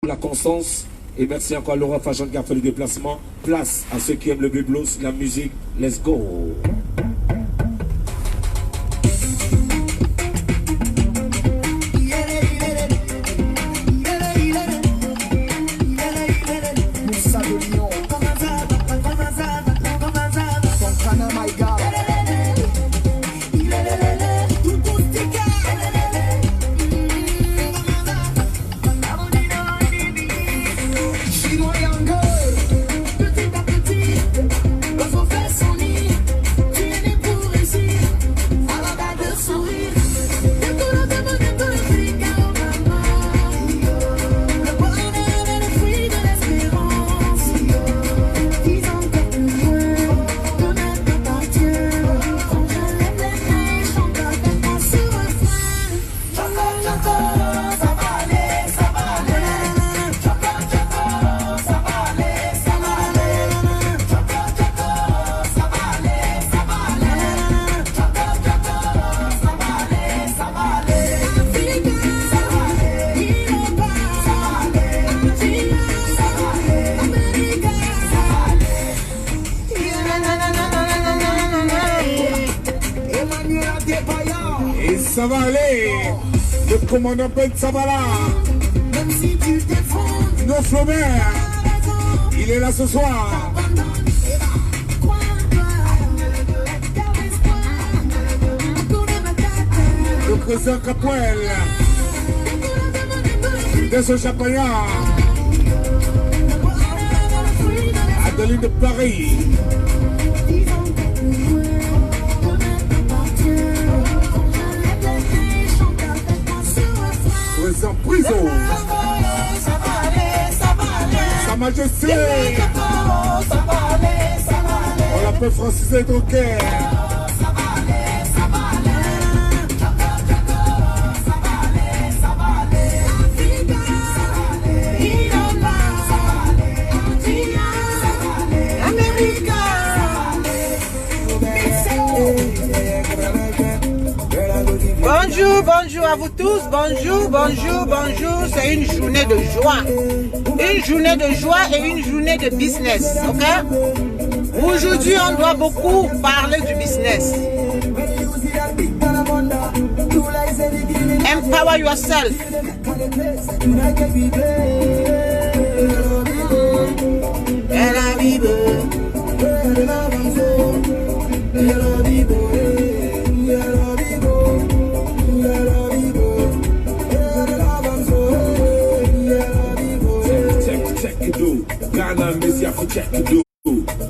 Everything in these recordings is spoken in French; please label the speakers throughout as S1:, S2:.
S1: La constance et merci encore à Laura Fashion qui a fait le déplacement. Place à ceux qui aiment le blues, la musique. Let's go. Ça va aller, le commandant Ben Sabala, nos Flaubert, il est là ce soir. Le président Capoel, de ce Champagnat, Adeline de Paris. En prison. Sa Majesté. On l'appelle Francis Drucker.
S2: Bonjour, bonjour à vous tous, bonjour, bonjour, bonjour, c'est une journée de joie. Une journée de joie et une journée de business, ok? Aujourd'hui, on doit beaucoup parler du business. Empower yourself.
S1: Ghana, Miss Yafu, check it do.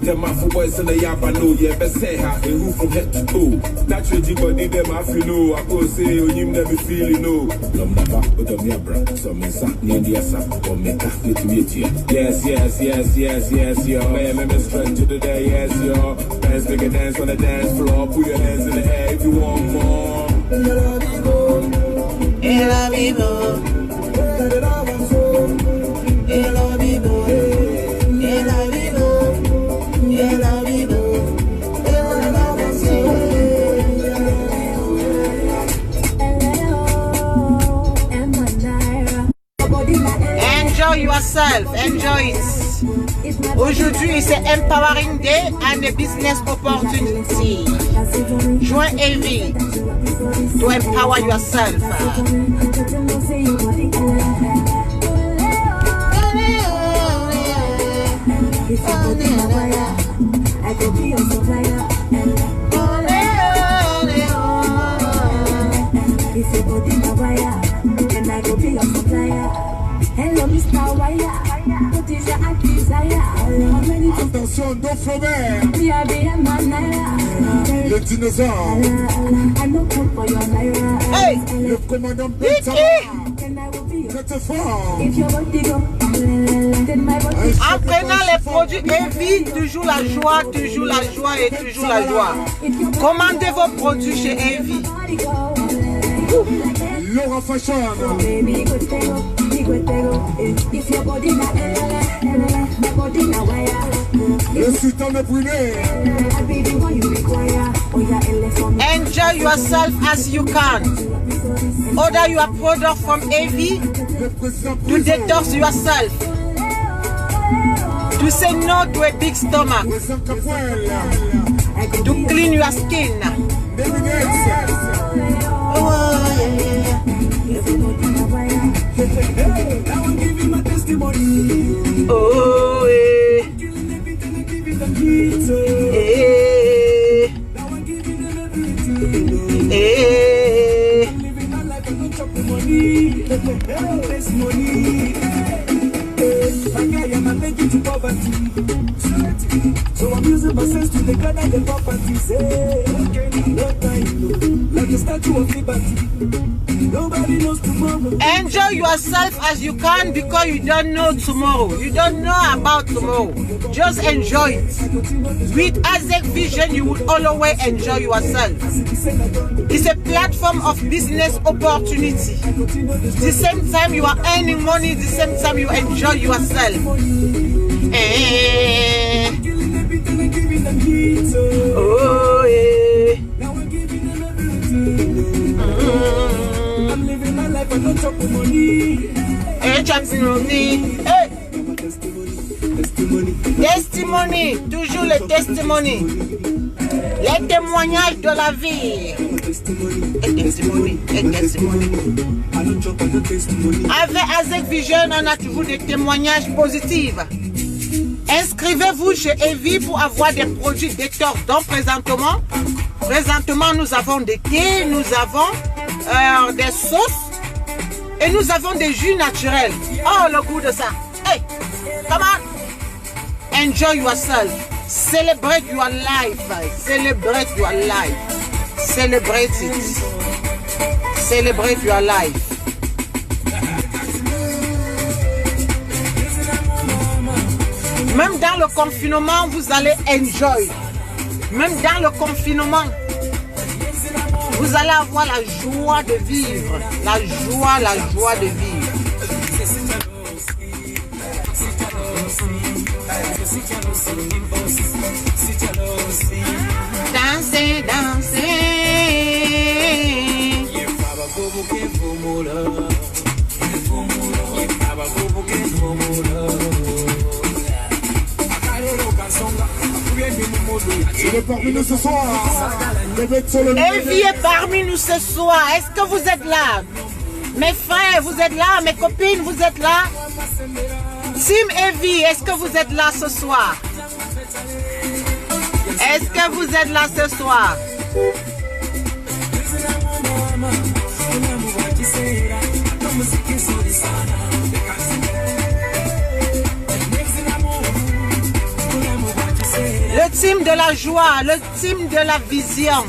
S1: Them Afro boys in the Yaba know, yeah, but say how they move from head to toe. Naturally, body, them I feel no. I go say, oh, you never feel no. Lum never, but I'm your bra. So, me sa, near the asa, or me cafe to meet you. Yes, yes, yes, yes, yes, yo. Man, me strength to the day, yes, yo. Dance, make a dance on the dance floor. Put your hands in the air if you want more.
S2: Ela vivo. Ela vivo. Enjoy yourself, enjoy it. Aujourd'hui, c'est Empowering Day and a business opportunity. Join Evie to empower yourself.
S3: I could be your supplier. If you go in the wire, then I go be your supplier. Hello, Mr. Wire. What is your desire?
S1: Attention, Don Flaubert.
S3: Le
S1: dinosaure.
S3: I know come for your naira.
S2: Hey,
S1: le commandant Ben Sabala.
S3: If your body go, then my body.
S2: en prenant les produits Evie, toujours la joie et toujours la joie. Commandez vos produits chez Evie.
S1: Laura Fashion.
S3: Baby, go tego. If your body na my body na wire.
S1: Le sultan de brûlé.
S3: I be the one you require. Oh yeah,
S2: Enjoy yourself as you can. Order your product from Evie to detox yourself, to say no to a big stomach, to clean your skin. Oh,
S4: So I'm using my sense to gather the property. Say, no time, like a statue of liberty. Nobody knows tomorrow.
S2: Enjoy yourself as you can because you don't know tomorrow. You don't know about tomorrow. Just enjoy it. With Azek Vision, you will always enjoy yourself. It's a platform of business opportunity. The same time you are earning money, the same time you enjoy yourself. Oh, yeah.
S4: I'm living my life and not chopping money.
S2: Testimony, toujours les testimonies. Les témoignages de la vie. Avec Azek Vision, on a toujours des témoignages positifs. Inscrivez-vous chez Evie pour avoir des produits détox. Donc présentement, nous avons des thés, nous avons des sauces et nous avons des jus naturels. Oh, le goût de ça. Hey, come on. Enjoy yourself. Celebrate your life. Celebrate your life. Celebrate it. Celebrate your life. Même dans le confinement, vous allez enjoy. Même dans le confinement, vous allez avoir la joie de vivre. La joie de vivre. Danser, danser.
S5: Il est parmi nous ce soir.
S2: Evie est parmi nous ce soir. Est-ce que vous êtes là? Mes frères, vous êtes là? Mes copines, vous êtes là? Team Evie, est-ce que vous êtes là ce soir? Est-ce que vous êtes là ce soir? Le team de la joie, le team de la vision.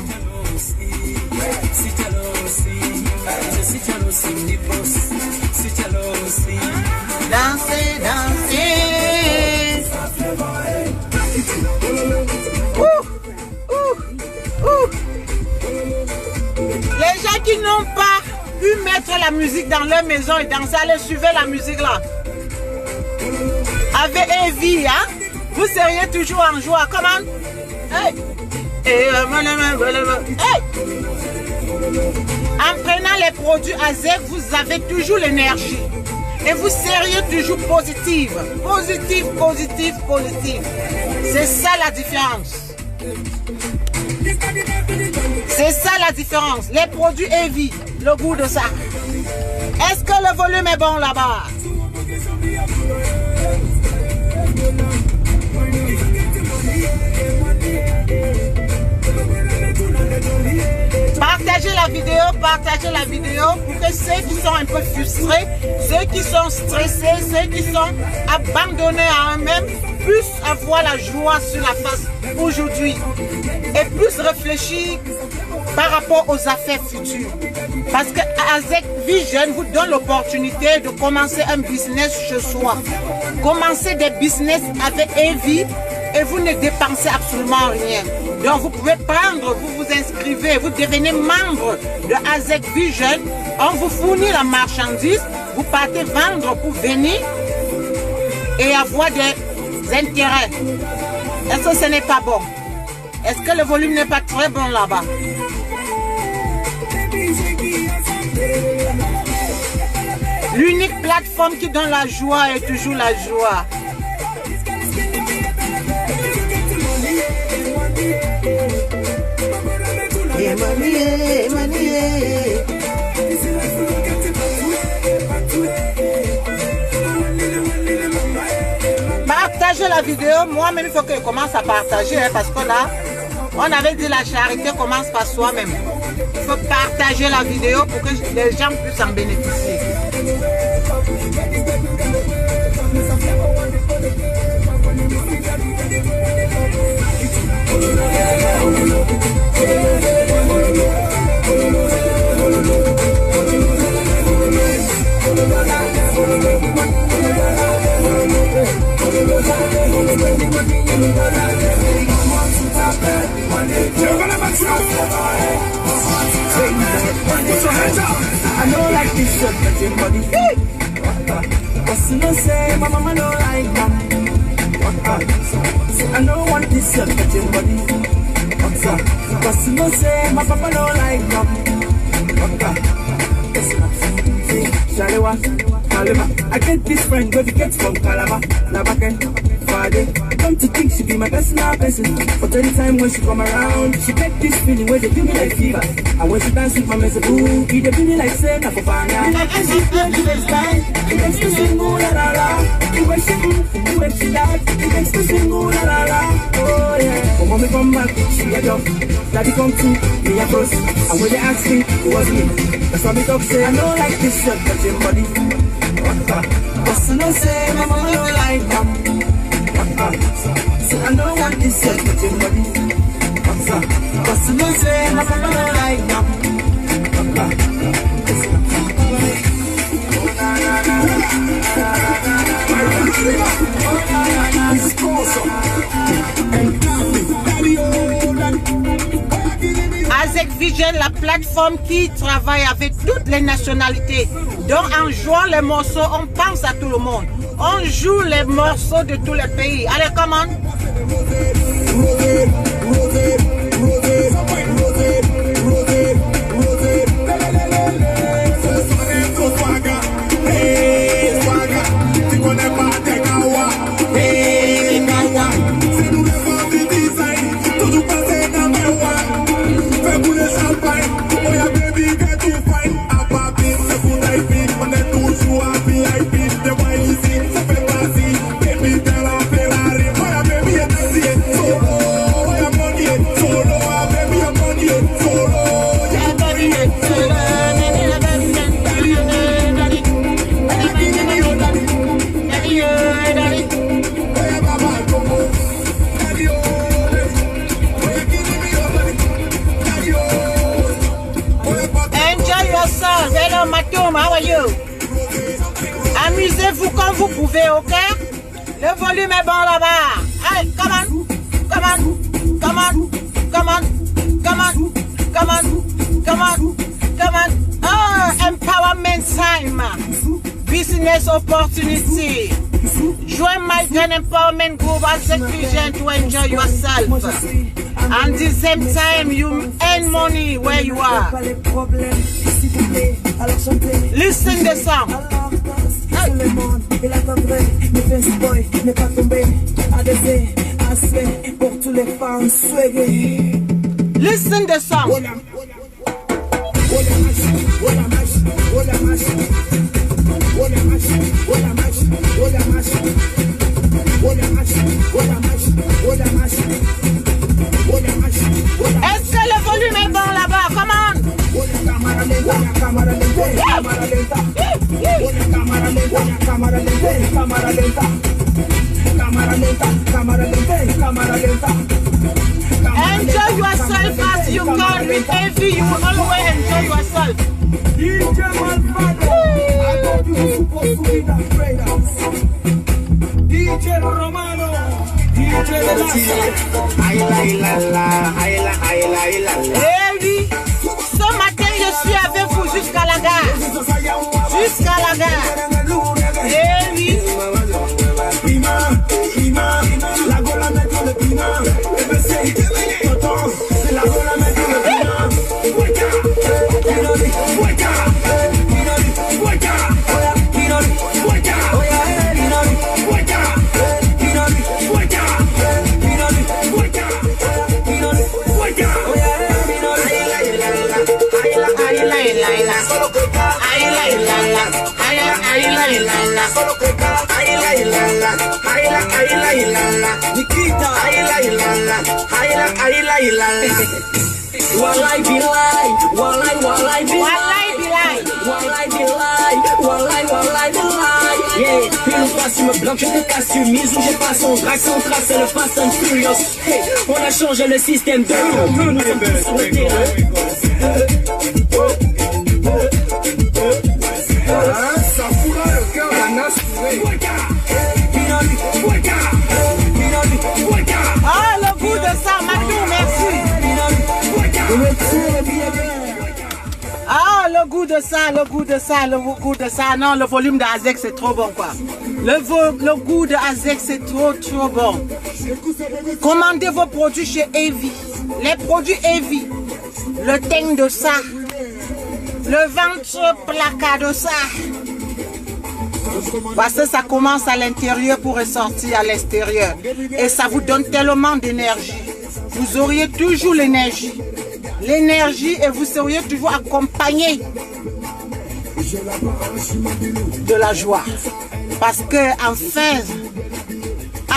S2: Danser, danser. Les gens qui n'ont pas pu mettre la musique dans leur maison et danser, allez suivre la musique là. Avec Evie, hein? Vous seriez toujours en joie. Comment? Hey. Hey. En prenant les produits Azek, vous avez toujours l'énergie. Et vous seriez toujours positive. Positive, positive, positive. C'est ça la différence. C'est ça la différence. Les produits Evie, le goût de ça. Est-ce que le volume est bon là-bas? Partagez la vidéo pour que ceux qui sont un peu frustrés, ceux qui sont stressés, ceux qui sont abandonnés à eux-mêmes puissent avoir la joie sur la face aujourd'hui et plus réfléchir par rapport aux affaires futures. Parce que Azek Vision vous donne l'opportunité de commencer un business chez soi. Commencez des business avec Evie et vous ne dépensez absolument rien. Donc vous pouvez prendre, vous vous inscrivez, vous devenez membre de Azek Vision, on vous fournit la marchandise, vous partez vendre pour venir et avoir des intérêts. Est-ce que ce n'est pas bon? Est-ce que le volume n'est pas très bon là-bas? L'unique plateforme qui donne la joie et toujours la joie. Partagez la vidéo. Moi-même, il faut que je commence à partager hein, parce que là, on avait dit la charité commence par soi-même. Il faut partager la vidéo pour que les gens puissent en bénéficier.
S4: I know like this shirt, but your body. But you know say my mama don't like that. I don't want this shirt, but your body. But you know say my papa don't like that. I get this friend where we get from Calabar, Labake, Friday. Come to think she be my personal person. But anytime when she come around, she get this feeling where they do me like fever. And when she dance with my mess, ooh, they do me like Sena for Fana. And she plays the next time, it makes me sing ooh la la la. The way she move, the way she dance, it makes me sing ooh la la la. Oh yeah. When mommy come back, she a jump. Daddy come to me a cross. And when they ask me, it was me. That's why me talk say I don't like this shirt, but your body. But you know say my mama don't like that. So I don't want this shirt, but your body. But you know say my mama don't like that.
S2: Azek Vision, la plateforme qui travaille avec toutes les nationalités. Donc en jouant les morceaux, on pense à tout le monde. On joue les morceaux de tous les pays. Allez, comment? Amusez-vous comme vous pouvez, ok? Le volume est bon là-bas. Allez, come on, come on, come on, come on, come on, come on, come on, come on. Oh, empowerment time. Business opportunity. Join my grand empowerment group as a vision to enjoy yourself. And at the same time, you earn money where you are. Listen the song. Listen the song. Est-ce que le volume est bon là-bas? Come on. Enjoy yourself as you can. With envy, you will always enjoy yourself.
S4: DJ Romano, DJ
S2: Eh oui, ce matin je suis avec vous jusqu'à la gare. Jusqu'à la gare. Eh oui.
S4: Walai bilai, walai walai bilai, walai bilai, walai walai bilai. Yeah, puis nous passe une blanche, je te casse une mise où j'ai pas son drac, son trace, c'est le Fast and Furious. Hey, on a changé le système de nous sommes tous sur le terrain.
S5: Ça fourra le cœur, la nasse.
S2: Ah, le goût de ça, Matou, merci. Ah, le goût de ça, le goût de ça, le goût de ça. Non, le volume de Azek, c'est trop bon, quoi. Le goût de Azek, c'est trop bon. Commandez vos produits chez Evi. Les produits Evi. Le teint de ça. Le ventre placard de ça. Parce que ça commence à l'intérieur pour ressortir à l'extérieur. Et ça vous donne tellement d'énergie. Vous auriez toujours l'énergie. L'énergie et vous seriez toujours accompagné de la joie. Parce que en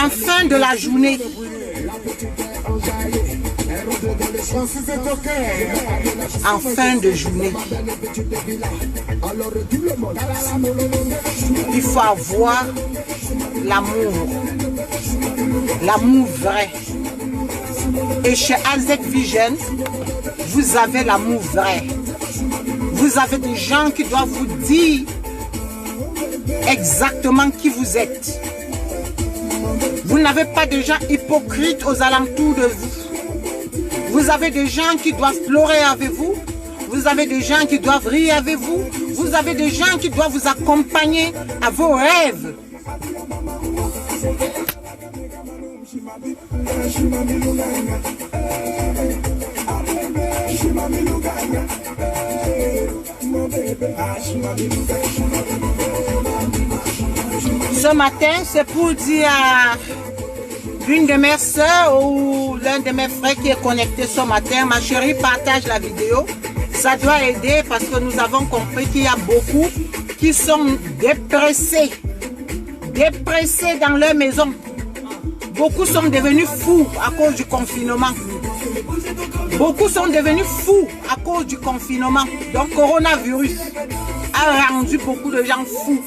S2: fin de la journée, en fin de journée, il faut avoir l'amour. L'amour vrai. Et chez Azek Vision, vous avez l'amour vrai. Vous avez des gens qui doivent vous dire exactement qui vous êtes. Vous n'avez pas de gens hypocrites aux alentours de vous. Vous avez des gens qui doivent pleurer avec vous. Vous avez des gens qui doivent rire avec vous. Vous avez des gens qui doivent vous accompagner à vos rêves. Ce matin, c'est pour dire à l'une de mes soeurs ou l'un de mes frères qui est connecté ce matin, ma chérie, partage la vidéo. Ça doit aider parce que nous avons compris qu'il y a beaucoup qui sont dépressés. Dépressés dans leur maison. Beaucoup sont devenus fous à cause du confinement. Beaucoup sont devenus fous à cause du confinement. Donc, coronavirus a rendu beaucoup de gens fous.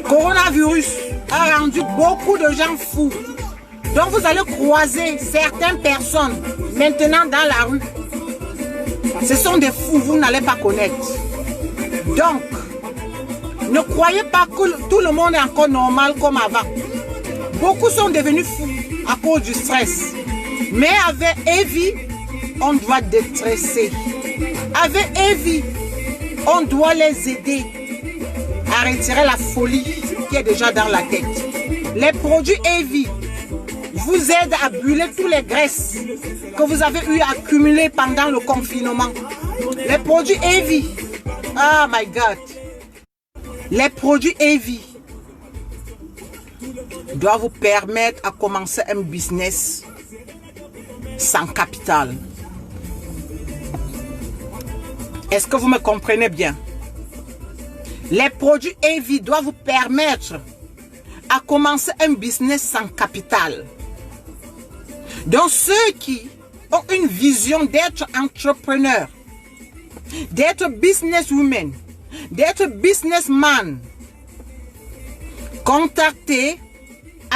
S2: Coronavirus a rendu beaucoup de gens fous. Donc, vous allez croiser certaines personnes maintenant dans la rue. Ce sont des fous, vous n'allez pas connaître. Donc, ne croyez pas que tout le monde est encore normal comme avant. Beaucoup sont devenus fous à cause du stress. Mais avec Evi, on doit déstresser. Avec Evi, on doit les aider à retirer la folie qui est déjà dans la tête. Les produits Evi vous aident à brûler toutes les graisses que vous avez eu à accumuler pendant le confinement. Les produits Evi, oh my God, les produits Evi doivent vous permettre à commencer un business sans capital. Est-ce que vous me comprenez bien? Les produits Evi doivent vous permettre à commencer un business sans capital. Donc ceux qui ont une vision d'être entrepreneur, d'être businesswoman, d'être businessman, contactez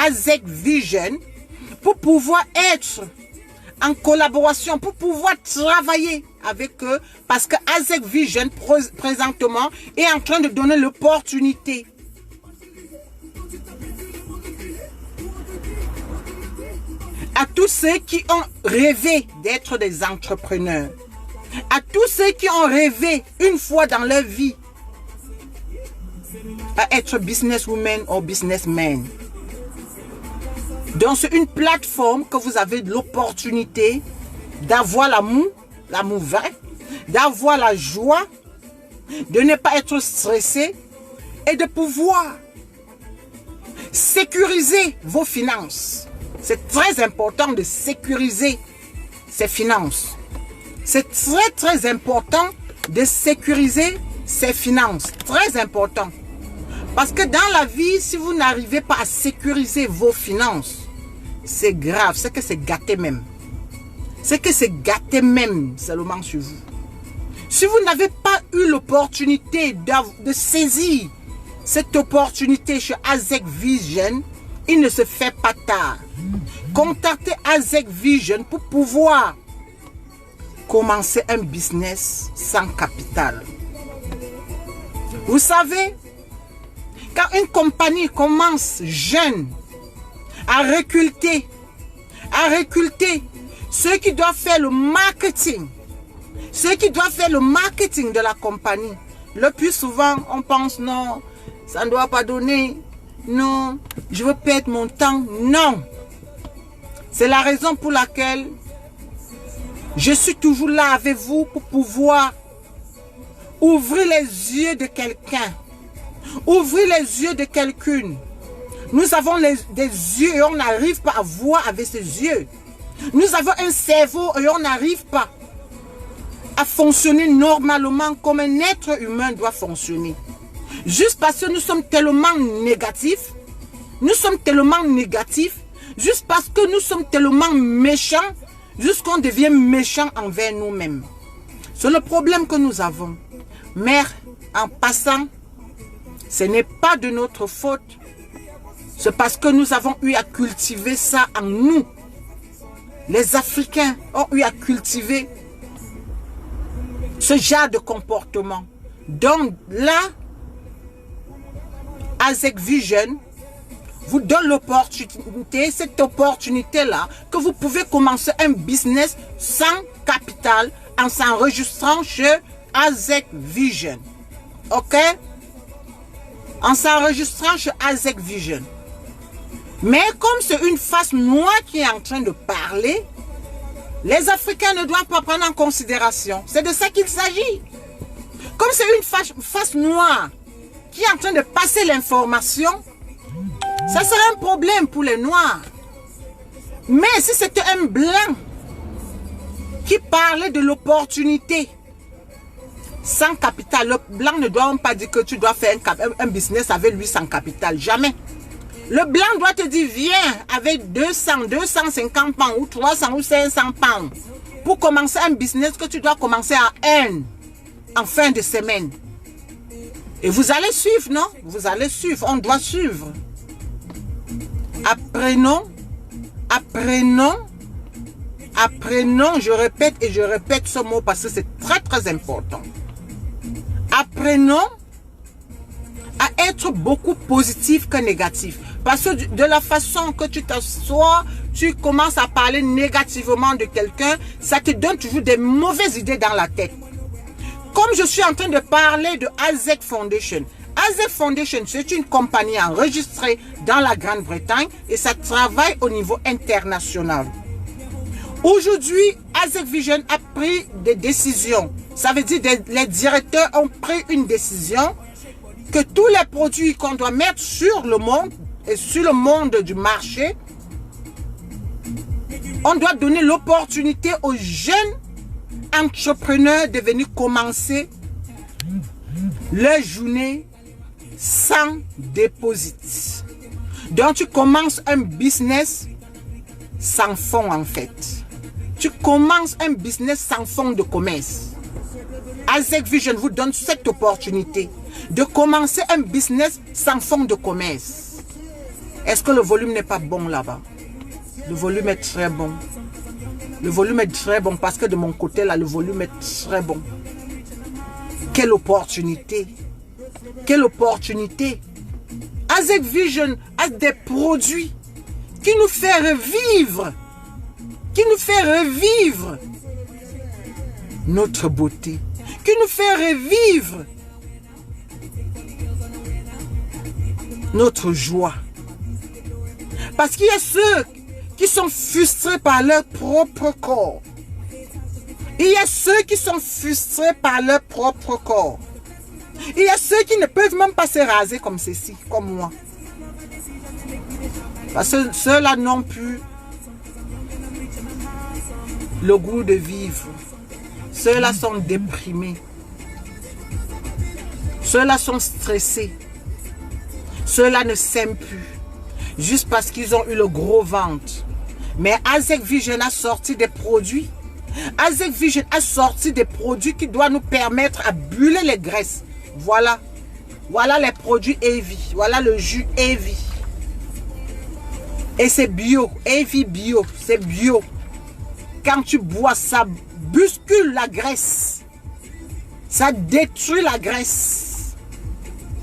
S2: Azek Vision pour pouvoir être en collaboration, pour pouvoir travailler avec eux, parce que Azek Vision présentement est en train de donner l'opportunité à tous ceux qui ont rêvé d'être des entrepreneurs, à tous ceux qui ont rêvé une fois dans leur vie à être businesswoman ou businessman. Donc c'est une plateforme que vous avez l'opportunité d'avoir l'amour vrai, d'avoir la joie, de ne pas être stressé et de pouvoir sécuriser vos finances. C'est très important de sécuriser ses finances. C'est très important de sécuriser ses finances. Très important. Parce que dans la vie, si vous n'arrivez pas à sécuriser vos finances, c'est grave. C'est que c'est gâté même. C'est que c'est gâté même seulement sur vous. Si vous n'avez pas eu l'opportunité de saisir cette opportunité chez Azek Vision, il ne se fait pas tard. Contactez Azek Vision pour pouvoir commencer un business sans capital. Vous savez, quand une compagnie commence jeune à recruter, ceux qui doivent faire le marketing, de la compagnie, le plus souvent, on pense non, ça ne doit pas donner, non, je veux perdre mon temps, non. C'est la raison pour laquelle je suis toujours là avec vous pour pouvoir ouvrir les yeux de quelqu'un, ouvrir les yeux de quelqu'une. Nous avons des yeux et on n'arrive pas à voir avec ces yeux. Nous avons un cerveau et on n'arrive pas à fonctionner normalement comme un être humain doit fonctionner. Juste parce que nous sommes tellement négatifs, juste parce que nous sommes tellement méchants, jusqu'on devient méchant envers nous-mêmes. C'est le problème que nous avons. Mais en passant, ce n'est pas de notre faute. C'est parce que nous avons eu à cultiver ça en nous. Les Africains ont eu à cultiver ce genre de comportement. Donc là, Azek Vision vous donne l'opportunité, cette opportunité-là, que vous pouvez commencer un business sans capital en s'enregistrant chez Azek Vision. Ok? En s'enregistrant chez Azek Vision. Mais comme c'est une face noire qui est en train de parler, les Africains ne doivent pas prendre en considération. C'est de ça qu'il s'agit. Comme c'est une face noire qui est en train de passer l'information, ça serait un problème pour les Noirs. Mais si c'était un blanc qui parlait de l'opportunité sans capital, le blanc ne doit pas dire que tu dois faire un business avec lui sans capital. Jamais. Le blanc doit te dire, viens avec 200, 250 pounds ou 300 ou 500 pounds pour commencer un business que tu dois commencer à earn en fin de semaine. Et vous allez suivre, non? Vous allez suivre, on doit suivre. Apprenons, je répète et je répète ce mot parce que c'est très très important. Apprenons à être beaucoup positif que négatif. Parce que de la façon que tu t'assois, tu commences à parler négativement de quelqu'un, ça te donne toujours des mauvaises idées dans la tête. Comme je suis en train de parler de Azek Foundation. Azek Foundation, c'est une compagnie enregistrée dans la Grande-Bretagne et ça travaille au niveau international. Aujourd'hui, Azek Vision a pris des décisions. Ça veut dire que les directeurs ont pris une décision que tous les produits qu'on doit mettre sur le monde et sur le monde du marché, on doit donner l'opportunité aux jeunes entrepreneurs de venir commencer leur journée sans déposit. Donc tu commences un business sans fonds en fait. Tu commences un business sans fonds de commerce. Azek Vision vous donne cette opportunité de commencer un business sans fonds de commerce. Est-ce que le volume n'est pas bon là-bas? Le volume est très bon. Le volume est très bon parce que de mon côté là, le volume est très bon. Quelle opportunité! Quelle opportunité! Azek Vision a des produits qui nous fait revivre, notre beauté, qui nous fait revivre notre joie. Parce qu'il y a ceux qui sont frustrés par leur propre corps. Il y a ceux qui sont frustrés par leur propre corps. Il y a ceux qui ne peuvent même pas se raser comme ceci, comme moi. Parce que ceux-là n'ont plus le goût de vivre. Ceux-là sont déprimés. Ceux-là sont stressés. Ceux-là ne s'aiment plus. Juste parce qu'ils ont eu le gros ventre. Mais Azek Vision a sorti des produits. Azek Vision a sorti des produits qui doivent nous permettre à brûler les graisses. Voilà. Voilà les produits Evi. Voilà le jus Evi. Et c'est bio. Evi bio. C'est bio. Quand tu bois, ça bouscule la graisse. Ça détruit la graisse.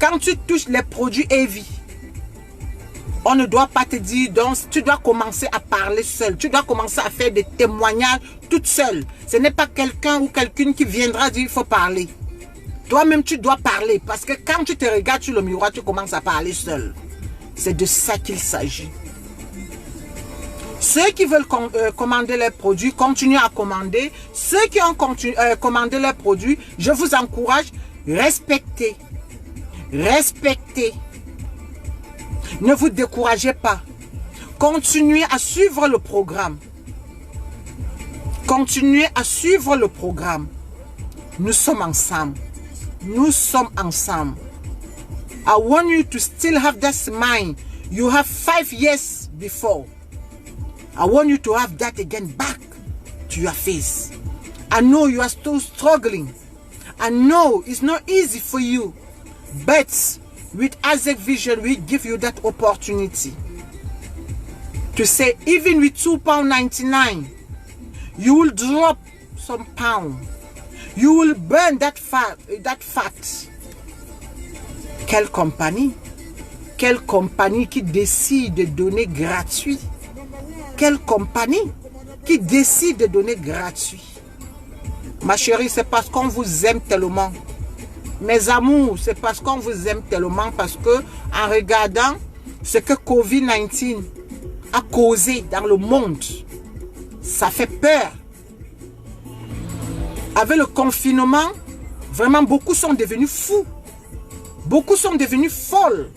S2: Quand tu touches les produits Evi, on ne doit pas te dire, donc tu dois commencer à parler seul. Tu dois commencer à faire des témoignages toute seule. Ce n'est pas quelqu'un ou quelqu'une qui viendra dire il faut parler. Toi-même, tu dois parler. Parce que quand tu te regardes sur le miroir, tu commences à parler seul. C'est de ça qu'il s'agit. Ceux qui veulent commander les produits, continuez à commander. Ceux qui ont commandé les produits, je vous encourage, respectez. Respectez. Ne vous découragez pas. Continuez à suivre le programme. Continuez à suivre le programme. Nous sommes ensemble. Nous sommes ensemble. I want you to still have that smile you have 5 years before. I want you to have that again back to your face. I know you are still struggling. I know it's not easy for you. But with Azek Vision, we give you that opportunity to say, even with £2.99, you will drop some pound. You will burn that fat. Quelle compagnie? Quelle compagnie qui décide de donner gratuit? Quelle compagnie qui décide de donner gratuit? Ma chérie, c'est parce qu'on vous aime tellement. Mes amours, c'est parce qu'on vous aime tellement, parce que en regardant ce que Covid-19 a causé dans le monde, ça fait peur. Avec le confinement, vraiment beaucoup sont devenus fous. Beaucoup sont devenus folles.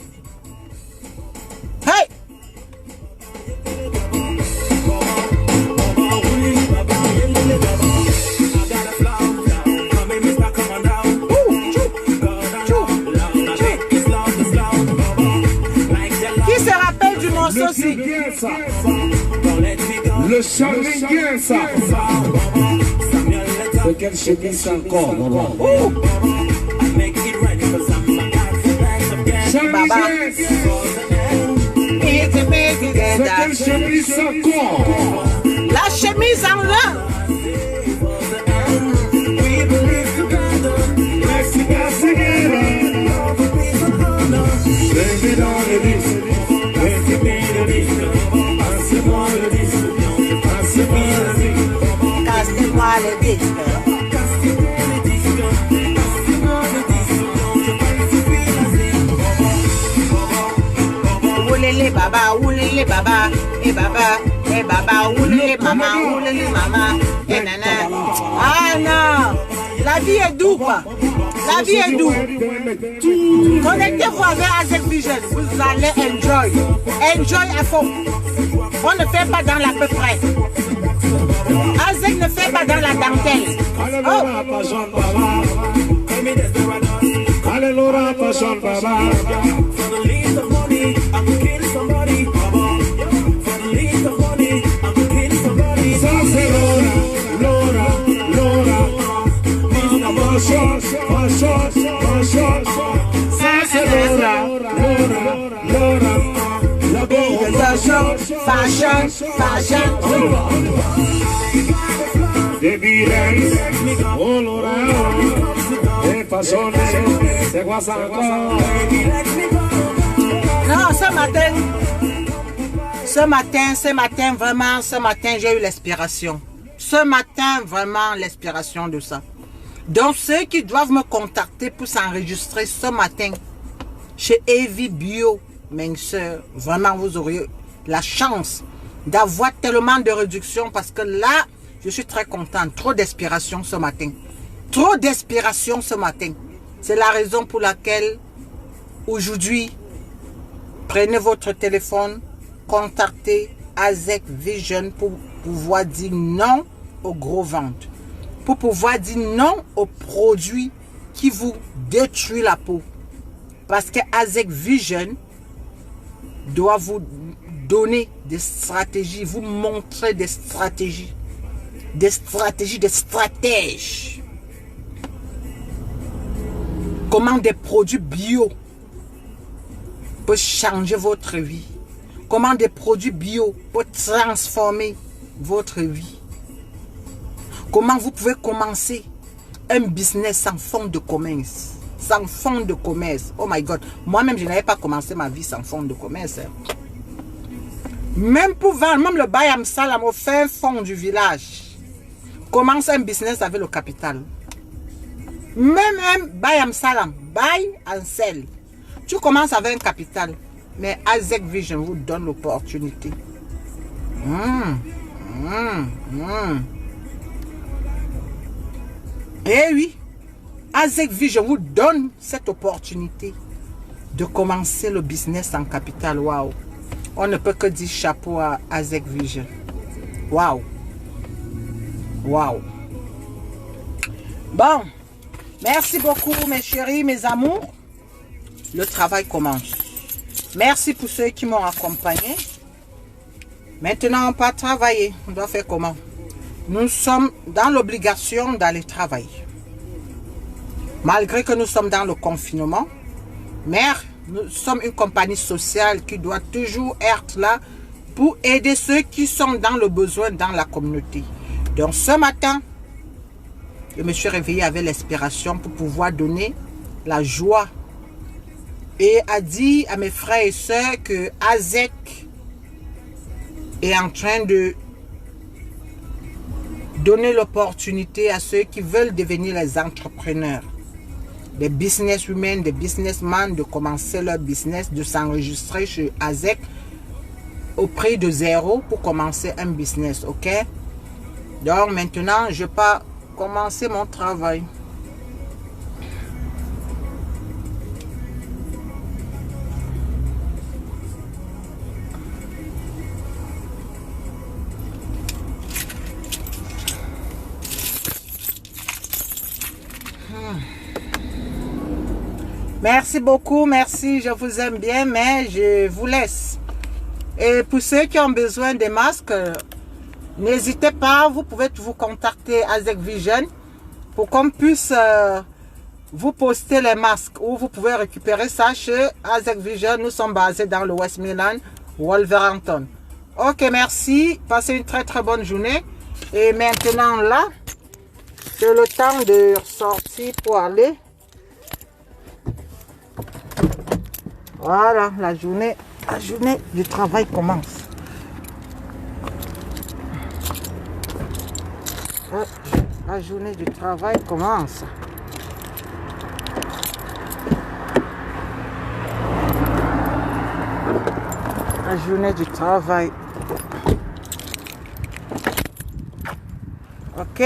S2: Hey! Qui se rappelle du morceau aussi?
S5: Le Charlingien, ça. De quelle chemise encore, maman?
S2: Baba.
S5: De quelle chemise encore?
S2: La chemise en lin. Casse-moi le disque. Oulele baba, oulele baba, et baba, oulele mama, et nana. Ah non, la vie est douce, quoi. La vie est douce. Connectez-vous avec Azek Vision, vous allez enjoy. Enjoy à fond. On ne fait pas dans l'à peu près. Azek ne fait pas dans la dentelle.
S5: Alléluia, passion, baba. Ça c'est Laura. Ça c'est Laura.
S2: Fashion.
S5: Baby dance, oh Laura, et passion, c'est quoi ça encore?
S2: Non, ce matin, j'ai eu l'inspiration. Ce matin, vraiment, l'inspiration de ça. Donc, ceux qui doivent me contacter pour s'enregistrer ce matin chez Evi Bio, mes soeurs, vraiment, vous auriez la chance d'avoir tellement de réduction parce que là, je suis très contente. Trop d'inspiration ce matin. Trop d'inspiration ce matin. C'est la raison pour laquelle, aujourd'hui, prenez votre téléphone, contactez Azek Vision pour pouvoir dire non au gros ventre. Pour pouvoir dire non aux produits qui vous détruit la peau. Parce que Azek Vision doit vous donner des stratégies, vous montrer des stratégies. Des stratèges. Comment des produits bio peuvent changer votre vie. Comment des produits bio peuvent transformer votre vie. Comment vous pouvez commencer un business sans fonds de commerce. Sans fonds de commerce. Oh my God. Moi-même, je n'avais pas commencé ma vie sans fonds de commerce. Même pour vendre, même le Bayam Salam au fin fond du village. Commence un business avec le capital. Même un Bayam Salam, buy and sell. Tu commences avec un capital. Mais Azek Vision vous donne l'opportunité. Eh oui, Azek Vision vous donne cette opportunité de commencer le business en capital. Waouh. On ne peut que dire chapeau à Azek Vision. Waouh. Waouh. Bon. Merci beaucoup mes chéris, mes amours. Le travail commence. Merci pour ceux qui m'ont accompagné. Maintenant, on va travailler. On doit faire comment? Nous sommes dans l'obligation d'aller travailler. Malgré que nous sommes dans le confinement, mais nous sommes une compagnie sociale qui doit toujours être là pour aider ceux qui sont dans le besoin dans la communauté. Donc ce matin, je me suis réveillé avec l'inspiration pour pouvoir donner la joie et a dit à mes frères et sœurs que Azek est en train de donner l'opportunité à ceux qui veulent devenir les entrepreneurs, des businesswomen, des businessmen, de commencer leur business, de s'enregistrer chez Azek au prix de 0 pour commencer un business, ok? Donc maintenant, je peux commencer mon travail. Merci beaucoup, merci, je vous aime bien, mais je vous laisse. Et pour ceux qui ont besoin des masques, n'hésitez pas, vous pouvez vous contacter Azek Vision pour qu'on puisse vous poster les masques ou vous pouvez récupérer ça chez Azek Vision. Nous sommes basés dans le West Midlands, Wolverhampton. Ok, merci, passez une très très bonne journée. Et maintenant là, c'est le temps de sortir pour aller. Voilà, la journée du travail commence. La journée du travail commence. La journée du travail. Ok.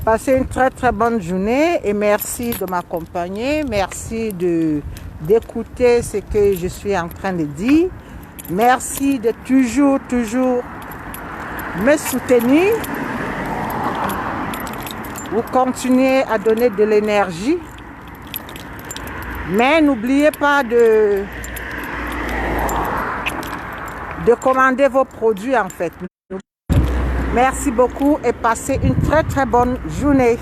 S2: Passez une très très bonne journée et merci de m'accompagner. Merci d'écouter ce que je suis en train de dire. Merci de toujours me soutenir. Vous continuez à donner de l'énergie. Mais n'oubliez pas de commander vos produits en fait. Merci beaucoup et passez une très très bonne journée.